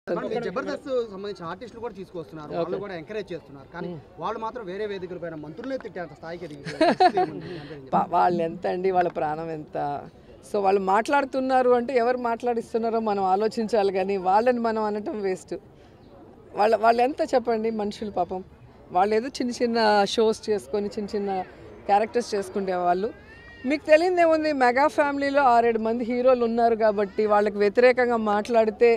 జబర్దస్త్ సంబంధించిన ఆర్టిస్టులు కూడా తీసుకొస్తున్నారు, వాళ్ళు కూడా ఎంకరేజ్ చేస్తున్నారు. కానీ వాళ్ళు మాత్రం వేరే వేదికలపైన మంత్రులే తిట్టేంత స్థాయికి వాళ్ళు ఎంత అండి, వాళ్ళ ప్రాణం ఎంత. సో వాళ్ళు మాట్లాడుతున్నారు అంటే ఎవరు మాట్లాడిస్తున్నారో మనం ఆలోచించాలి, కానీ వాళ్ళని మనం అనటం వేస్ట్. వాళ్ళు ఎంత చెప్పండి మనుషులు పాపం. వాళ్ళు ఏదో చిన్న చిన్న షోస్ చేసుకొని చిన్న చిన్న క్యారెక్టర్స్ చేసుకునే వాళ్ళు. మీకు తెలియదు ఏముంది, మెగా ఫ్యామిలీలో 6-7 మంది హీరోలు ఉన్నారు కాబట్టి వాళ్ళకి వ్యతిరేకంగా మాట్లాడితే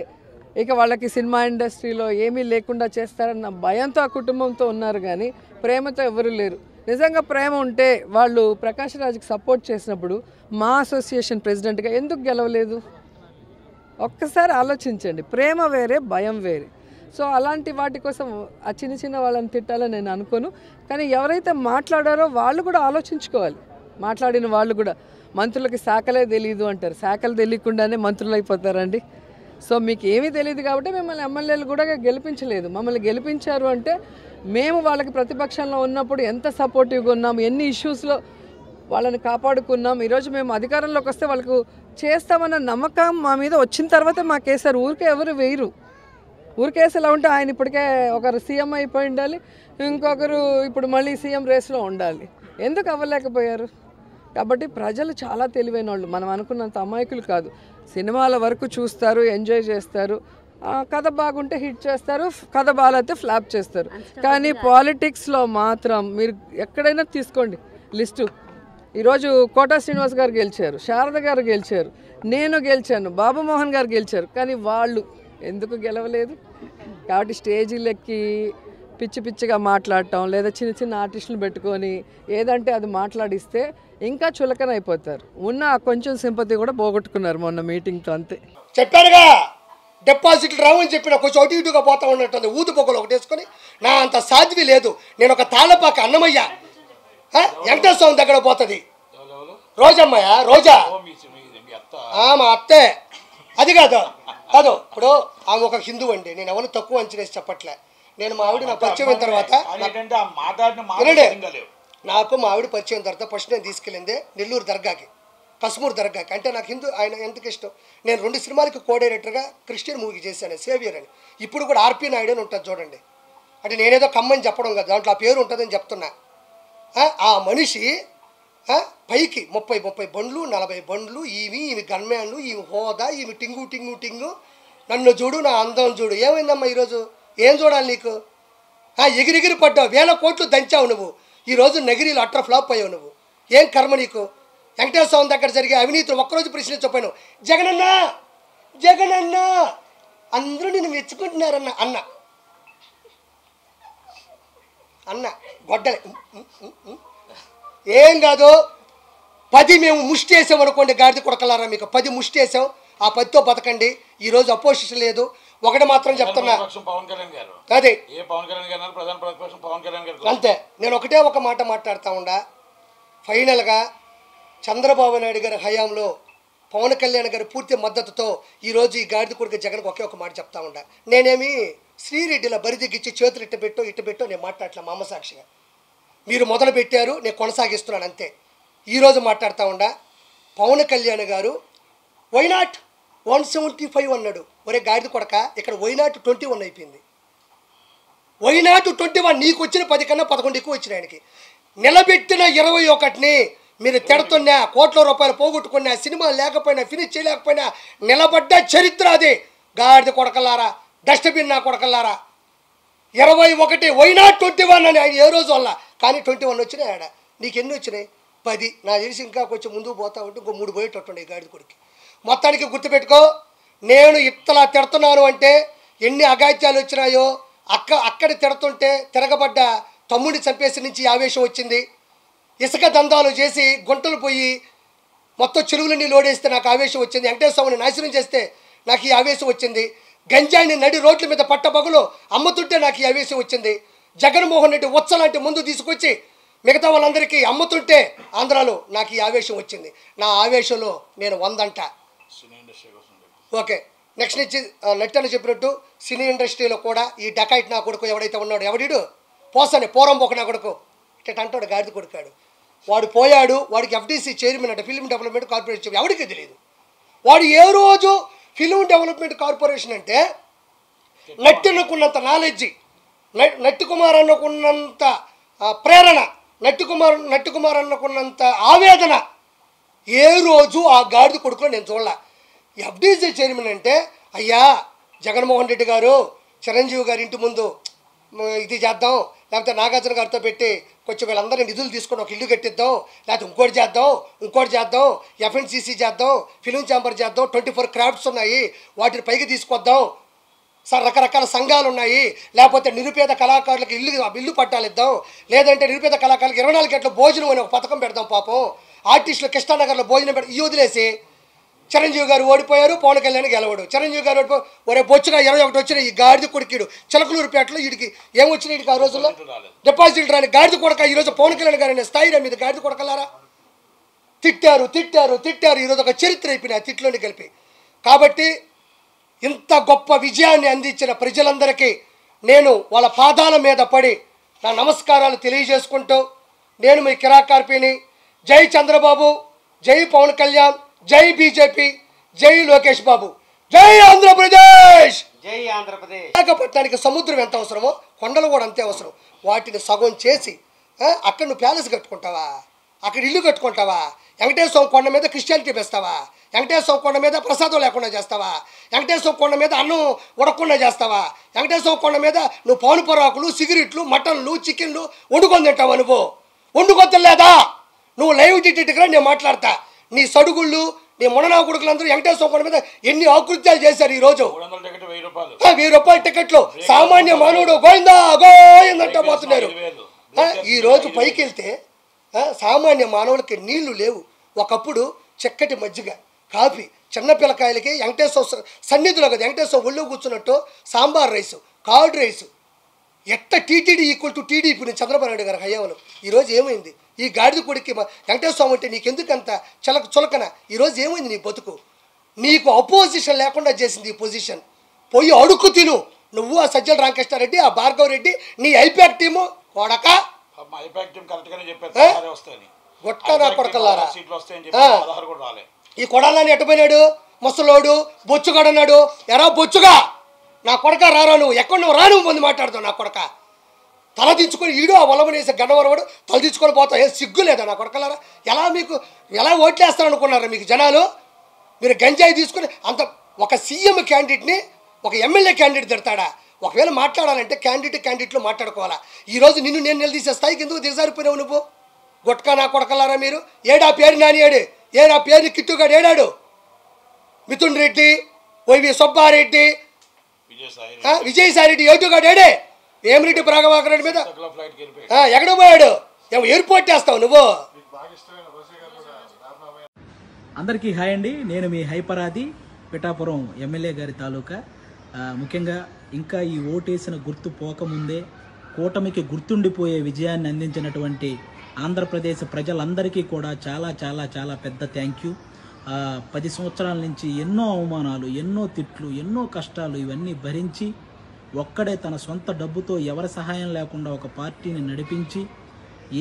ఇక వాళ్ళకి సినిమా ఇండస్ట్రీలో ఏమీ లేకుండా చేస్తారన్న భయంతో ఆ కుటుంబంతో ఉన్నారు, కానీ ప్రేమతో ఎవరు లేరు. నిజంగా ప్రేమ ఉంటే వాళ్ళు ప్రకాష్ రాజ్కి సపోర్ట్ చేసినప్పుడు మా అసోసియేషన్ ప్రెసిడెంట్గా ఎందుకు గెలవలేదు? ఒక్కసారి ఆలోచించండి. ప్రేమ వేరే, భయం వేరే. సో అలాంటి వాటి కోసం ఆ చిన్న చిన్న వాళ్ళని తిట్టాలని నేను అనుకోను. కానీ ఎవరైతే మాట్లాడారో వాళ్ళు కూడా ఆలోచించుకోవాలి. మాట్లాడిన వాళ్ళు కూడా, మంత్రులకి శాఖలే తెలియదు అంటారు, శాఖలు తెలియకుండానే మంత్రులు అయిపోతారండి. సో మీకు ఏమీ తెలియదు కాబట్టి మిమ్మల్ని ఎమ్మెల్యేలు కూడా గెలిపించలేదు. మమ్మల్ని గెలిపించారు అంటే మేము వాళ్ళకి ప్రతిపక్షంలో ఉన్నప్పుడు ఎంత సపోర్టివ్గా ఉన్నాం, ఎన్ని ఇష్యూస్లో వాళ్ళని కాపాడుకున్నాం. ఈరోజు మేము అధికారంలోకి వస్తే వాళ్ళకు చేస్తామన్న నమ్మకం మా మీద వచ్చిన తర్వాత మాకేసారు. ఊరికే ఎవరు వేయరు. ఊరికేసి ఎలా ఉంటే ఆయన ఇప్పటికే ఒకరు సీఎం అయిపోయి ఉండాలి, ఇంకొకరు ఇప్పుడు మళ్ళీ సీఎం రేస్లో ఉండాలి. ఎందుకు అవ్వలేకపోయారు? కాబట్టి ప్రజలు చాలా తెలివైన వాళ్ళు, మనం అనుకున్నంత అమాయకులు కాదు. సినిమాల వరకు చూస్తారు, ఎంజాయ్ చేస్తారు, కథ బాగుంటే హిట్ చేస్తారు, కథ బాగాలేతే ఫ్లాప్ చేస్తారు. కానీ పాలిటిక్స్లో మాత్రం మీరు ఎక్కడైనా తీసుకోండి లిస్టు. ఈరోజు కోటా శ్రీనివాస్ గారు గెలిచారు, శారద గారు గెలిచారు, నేను గెలిచాను, బాబు మోహన్ గారు గెలిచారు, కానీ వాళ్ళు ఎందుకు గెలవలేదు? కాబట్టి స్టేజీలెక్కి పిచ్చి పిచ్చిగా మాట్లాడటం, లేదా చిన్న చిన్న ఆర్టిస్టులు పెట్టుకొని ఏదంటే అది మాట్లాడిస్తే ఇంకా చులకన అయిపోతారు. ఉన్న కొంచెం సింపతి కూడా పోగొట్టుకున్నారు మొన్న మీటింగ్తో, అంతే. చెప్పారుగా డిపాజిట్లు రావు అని చెప్పిన కొంచెం అటు ఇటుగా పోతా ఉన్నట్టుంది. ఊదు పొగలు ఒకటి వేసుకొని నా అంత సాధ్వి లేదు. నేను ఒక తాళపాక అన్నమయ్య వెంకటేశ్వర స్వామి దగ్గర పోతుంది. రోజమ్మయ్య, రోజా మా అత్తే. అది కాదు కాదు, ఇప్పుడు ఆమె ఒక హిందూ అండి. నేను ఎవరు తక్కువ అంచనేసి చెప్పట్లే. నేను మా ఆవిడ నా పరిచయం అయిన తర్వాత నాకు మా ఆవిడ పరిచయం తర్వాత ఫస్ట్ నేను తీసుకెళ్ళింది నెల్లూరు దర్గాకి, కస్మూర్ దర్గాకి. అంటే నాకు హిందూ ఆయన ఎందుకు ఇష్టం. నేను 2 సినిమాలకి కో డైరెక్టర్గా క్రిస్టియన్ మూవీ చేశాను, సేవియర్ అని. ఇప్పుడు కూడా ఆర్పి నాయుడు అని ఉంటుంది చూడండి. అంటే నేనేదో కమ్మని చెప్పడం కదా, దాంట్లో ఆ పేరు ఉంటుందని చెప్తున్నా. ఆ మనిషి పైకి 30 బండ్లు 40 బండ్లు, ఈమె గన్మ్యాన్లు, ఈమె హోదా, ఈమె టింగు నన్ను చూడు, నా అందం చూడు. ఏమైందమ్మా ఈరోజు? ఏం చూడాలి నీకు? ఎగిరిగిరి పడ్డావు, 1000 కోట్లు దంచావు నువ్వు. ఈరోజు నగిరీలు అట్టర్ ఫ్లాప్ అయ్యావు నువ్వు. ఏం కర్మ నీకు? వెంకటేశ్వర స్వామి దగ్గర జరిగే అవినీతులు ఒక్కరోజు ప్రశ్నించకపోయాను. జగనన్న అందరూ నిన్ను మెచ్చుకుంటున్నారన్న అన్న గొడ్డలే. ఏం కాదు, 10 మేము ముష్టి వేసాం అనుకోండి, గాడిద కొడకలారా, మీకు 10 ముష్టి వేసాం. ఆ 10తో బతకండి. ఈరోజు అపోజిషన్ లేదు. ఒకటి మాత్రం చెప్తున్నా, అదే అంతే. నేను ఒకటే ఒక మాట మాట్లాడుతూ ఉండా. ఫైనల్గా చంద్రబాబు నాయుడు గారి హయాంలో పవన్ కళ్యాణ్ గారి పూర్తి మద్దతుతో ఈరోజు ఈ గాడిద కొడుకు జగన్కి ఒకే ఒక మాట చెప్తా ఉండా. నేనేమి శ్రీరెడ్డిలా బరిదిగిచ్చి చేతులు ఇట్టు పెట్టో నేను మాట్లాడలే. మా అమ్మ సాక్షిగా మీరు మొదలు పెట్టారు, నేను కొనసాగిస్తున్నాను అంతే. ఈరోజు మాట్లాడుతూ ఉండా. పవన్ కళ్యాణ్ గారు వైనాట్ 175 అన్నాడు. ఒరే గాడిద కొడక, ఇక్కడ వైనాట్ 21 అయిపోయింది. వైనాట్ 21, నీకు వచ్చిన 10 కన్నా 11 ఎక్కువ వచ్చిన ఆయనకి. నిలబెట్టిన 21ని మీరు తిడుతున్నా, కోట్ల రూపాయలు పోగొట్టుకున్నా, సినిమా లేకపోయినా, ఫినిష్ చేయలేకపోయినా నిలబడ్డ చరిత్ర అది. గాడిద కొడకల్లారా, డస్ట్బిన్ నా కొడకల్లారా. 21 వైనాట్ 21 అని ఆయన ఏ రోజు వల్ల. కానీ 21 వచ్చినాయి ఆడ. నీకు ఎన్ని వచ్చినాయి? 10. నా తెలిసి ఇంకా కొంచెం ముందుకు పోతా ఉంటే ఇంకో 3 పోయేటట్టుండే గాడిద కొడుకు. మొత్తానికి గుర్తుపెట్టుకో, నేను ఇట్లా తిడుతున్నాను అంటే ఎన్ని అగాత్యాలు వచ్చినాయో. అక్కడ తిడుతుంటే తిరగబడ్డ తమ్ముడిని చంపేసి నుంచి ఆవేశం వచ్చింది. ఇసుక దందాలు చేసి గుంటలు పోయి మొత్తం చెరువులన్నీ లోడేస్తే నాకు ఆవేశం వచ్చింది. వెంకటేశ్వర స్వామిని నాశనం చేస్తే నాకు ఈ ఆవేశం వచ్చింది. గంజాయిని నడి రోడ్ల మీద పట్టబగులు అమ్ముతుంటే నాకు ఈ ఆవేశం వచ్చింది. జగన్మోహన్ రెడ్డి ఉచ్చలాంటి ముందు తీసుకొచ్చి మిగతా వాళ్ళందరికీ అమ్ముతుంటే ఆంధ్రాలో నాకు ఈ ఆవేశం వచ్చింది. నా ఆవేశంలో నేను 100 అంట. ఓకే, నెక్స్ట్ నుంచి నెట్టని చెప్పినట్టు సినీ ఇండస్ట్రీలో కూడా ఈ డకాయిట్ నా కొడుకు ఎవడైతే ఉన్నాడు, ఎవడిడు పోసానే పోరంబోక నా కొడుకు ఇట్ట అంటాడు, గాడిద కొడుకాడు. వాడు పోయాడు, వాడికి ఎఫ్డీసీ చైర్మన్ అంటే ఫిల్మ్ డెవలప్మెంట్ కార్పొరేషన్, ఎవడికి తెలియదు. వాడు ఏ రోజు ఫిల్మ్ డెవలప్మెంట్ కార్పొరేషన్ అంటే నట్టి అనుకున్నంత నాలెడ్జి, నట్టి కుమార్ అనుకున్నంత ప్రేరణ, నట్టి కుమార్ అనుకున్నంత ఆవేదన ఏ రోజు ఆ గాడిద కొడుకులో నేను చూడలే. ఎఫ్డీసీ చైర్మన్ అంటే అయ్యా జగన్మోహన్ రెడ్డి గారు చిరంజీవి గారి ఇంటి ముందు ఇది చేద్దాం, లేకపోతే నాగార్జున గారితో పెట్టి కొంచెం వీళ్ళందరినీ నిధులు తీసుకొని ఒక ఇల్లు కట్టిద్దాం, లేకపోతే ఇంకోటి చేద్దాం, ఎఫ్ఎన్సీసీ చేద్దాం, ఫిలిం ఛాంబర్ చేద్దాం, 24 క్రాఫ్ట్స్ ఉన్నాయి వాటిని పైకి తీసుకొద్దాం, సార్ రకరకాల సంఘాలు ఉన్నాయి, లేకపోతే నిరుపేద కళాకారులకు ఇల్లు పట్టాలు ఇద్దాం, లేదంటే నిరుపేద కళాకారులకు 24 గంటల భోజనం అనే ఒక పథకం పెడదాం, పాపం ఆర్టిస్టులు కృష్ణానగర్లో భోజనం పెడతాం. ఈ వదిలేసి చిరంజీవి గారు ఓడిపోయారు, పవన్ కళ్యాణ్ గెలవడు, చిరంజీవి గారు ఓడిపోయి ఒరే బొచ్చుగా 21 వచ్చిన ఈ గాడిద కొడుకుడు చిలకలూరుపేటలో వీడికి ఏమొచ్చినాయి, వీడికి ఆ రోజుల్లో డిపాజిట్ రాని గాడిద కొడక ఈరోజు పవన్ కళ్యాణ్ గారు అనే స్థాయిలో మీద గాడిద కొడకలారా తిట్టారు. ఈరోజు ఒక చరిత్ర అయిపోయిన ఆ తిట్లోని కలిపి. కాబట్టి ఇంత గొప్ప విజయాన్ని అందించిన ప్రజలందరికీ నేను వాళ్ళ పాదాల మీద పడి నా నమస్కారాలు తెలియజేసుకుంటూ, నేను మీ కిరాకార్పిని. జై చంద్రబాబు, జై పవన్ కళ్యాణ్, జై బీజేపీ, జై లోకేష్ బాబు, జై ఆంధ్రప్రదేశ్. విశాఖపట్నానికి సముద్రం ఎంత అవసరమో కొండలు కూడా అంతే అవసరం. వాటిని సగం చేసి అక్కడ నువ్వు ప్యాలెస్ కట్టుకుంటావా, అక్కడ ఇల్లు కట్టుకుంటావా, వెంకటేశ్వర కొండ మీద క్రిస్టియానిటీ పెస్తావా, వెంకటేశ్వర కొండ మీద ప్రసాదం లేకుండా చేస్తావా, వెంకటేశ్వర కొండ మీద అన్నం ఉడకుండా చేస్తావా, వెంకటేశ్వర కొండ మీద నువ్వు పౌను పొరాకులు, సిగరెట్లు, మటన్లు, చికెన్లు వండుకొని తింటావా? నువ్వు వండుకొని లేదా? నువ్వు లైవ్ టికెట్గా నేను మాట్లాడతా. నీ సడుగుళ్ళు, నీ ముననా కొడుకులందరూ వెంకటేశ్వర కొండ మీద ఎన్ని ఆకృత్యాలు చేశారు. ఈరోజు 1000 రూపాయల టికెట్లు సామాన్య మానవుడు గోయిందంటే పోతున్నారు. ఈరోజు పైకి వెళ్తే సామాన్య మానవులకి నీళ్లు లేవు. ఒకప్పుడు చక్కటి మజ్జిగ, కాఫీ, చిన్న పిల్లకాయలకి వెంకటేశ్వర సన్నిధిలో కదా వెంకటేశ్వర ఒళ్ళు కూర్చున్నట్టు సాంబార్ రైసు, కార్డ్ రైసు, ఎట్ట టీటీడీ ఈక్వల్ టు టీడీపీ నుంచి చంద్రబాబు నాయుడు గారి హయాంలో. ఈరోజు ఏమైంది? ఈ గాడిద కొడుక్కి వెంకటేశ్వర స్వామి అంటే నీకెందుకంత చులకన? ఈరోజు ఏమైంది నీ బతుకు? నీకు అపోజిషన్ లేకుండా చేసింది ఈ పొజిషన్. పోయి అడుక్కు తిను. నువ్వు ఆ సజ్జల రామకృష్ణారెడ్డి, ఆ భార్గవ రెడ్డి, నీ ఐపాక్ టీము కొడక గొట్టా నా కొడకల్లారా. ఈ కొడాలని ఎట్టపోయినాడు ముసలోడు, బొచ్చుగాడన్నాడు. ఎరా బొచ్చుగా నా కొడక రారా, నువ్వు ఎక్కడ నువ్వు రాను ముందు మాట్లాడుతావు. నా కొడక తల దించుకొని ఈడు ఆ వలమనేసి గన్నవరవాడు తల దించుకొని పోతావు. ఏం సిగ్గు లేదా నా కొడకలారా? ఎలా ఓట్లేస్తారనుకున్నారా మీకు జనాలు? మీరు గంజాయి తీసుకుని అంత ఒక సీఎం క్యాండిడేట్ని ఒక ఎమ్మెల్యే క్యాండిడేట్ తిడతాడా? ఒకవేళ మాట్లాడాలంటే క్యాండిడేట్లు మాట్లాడుకోవాలా. ఈరోజు నిన్ను నేను నిలదీసే స్థాయికి ఎందుకు దిగజారిపోయినావు నువ్వు? గుట్కా నా కొడకలారా మీరు. ఏడా పేరు నానియాడు, ఏడా పేరు కిట్టుగాడు ఏడాడు? మిథున్ రెడ్డి, వైవి సుబ్బారెడ్డి, విజయసాయి రెడ్డి ఏటుగాడు ఏడే? వేమిరెడ్డి ప్రభాకర్ రెడ్డి మీద ఎక్కడ పోయాడు? ఎయిర్పోర్ట్ చేస్తావు నువ్వు. అందరికీ హాయ్ అండి. నేను మీ హైపరాది పిఠాపురం ఎమ్మెల్యే గారి తాలూకా. ముఖ్యంగా ఇంకా ఈ ఓటేసిన గుర్తు పోకముందే కూటమికి గుర్తుండిపోయే విజయాన్ని అందించినటువంటి ఆంధ్రప్రదేశ్ ప్రజలందరికీ కూడా చాలా చాలా చాలా పెద్ద థ్యాంక్ యూ. 10 సంవత్సరాల నుంచి ఎన్నో అవమానాలు, ఎన్నో తిట్లు, ఎన్నో కష్టాలు ఇవన్నీ భరించి ఒక్కడే తన సొంత డబ్బుతో ఎవరి సహాయం లేకుండా ఒక పార్టీని నడిపించి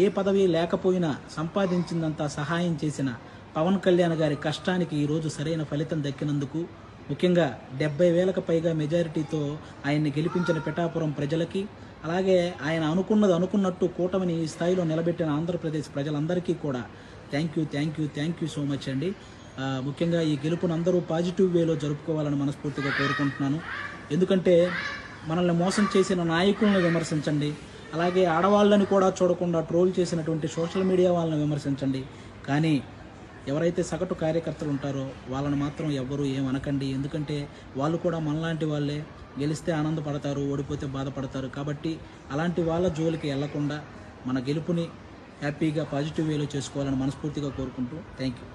ఏ పదవి లేకపోయినా సంపాదించిందంతా సహాయం చేసిన పవన్ కళ్యాణ్ గారి కష్టానికి ఈరోజు సరైన ఫలితం దక్కినందుకు, ముఖ్యంగా 70,000కు పైగా మెజారిటీతో ఆయన్ని గెలిపించిన పిఠాపురం ప్రజలకి, అలాగే ఆయన అనుకున్నట్టు కూటమిని ఈ స్థాయిలో నిలబెట్టిన ఆంధ్రప్రదేశ్ ప్రజలందరికీ కూడా థ్యాంక్ యూ సో మచ్ అండి. ముఖ్యంగా ఈ గెలుపును అందరూ పాజిటివ్ వేలో జరుపుకోవాలని మనస్ఫూర్తిగా కోరుకుంటున్నాను. ఎందుకంటే మనల్ని మోసం చేసిన నాయకులను విమర్శించండి, అలాగే ఆడవాళ్ళని కూడా చూడకుండా ట్రోల్ చేసినటువంటి సోషల్ మీడియా వాళ్ళని విమర్శించండి, కానీ ఎవరైతే సగటు కార్యకర్తలు ఉంటారో వాళ్ళని మాత్రం ఎవ్వరూ ఏమనకండి. ఎందుకంటే వాళ్ళు కూడా మనలాంటి వాళ్ళే. గెలిస్తే ఆనందపడతారు, ఓడిపోతే బాధపడతారు. కాబట్టి అలాంటి వాళ్ళ జోలికి వెళ్లకుండా మన గెలుపుని హ్యాపీగా పాజిటివ్ వేలో చేసుకోవాలని మనస్ఫూర్తిగా కోరుకుంటూ థ్యాంక్ యూ.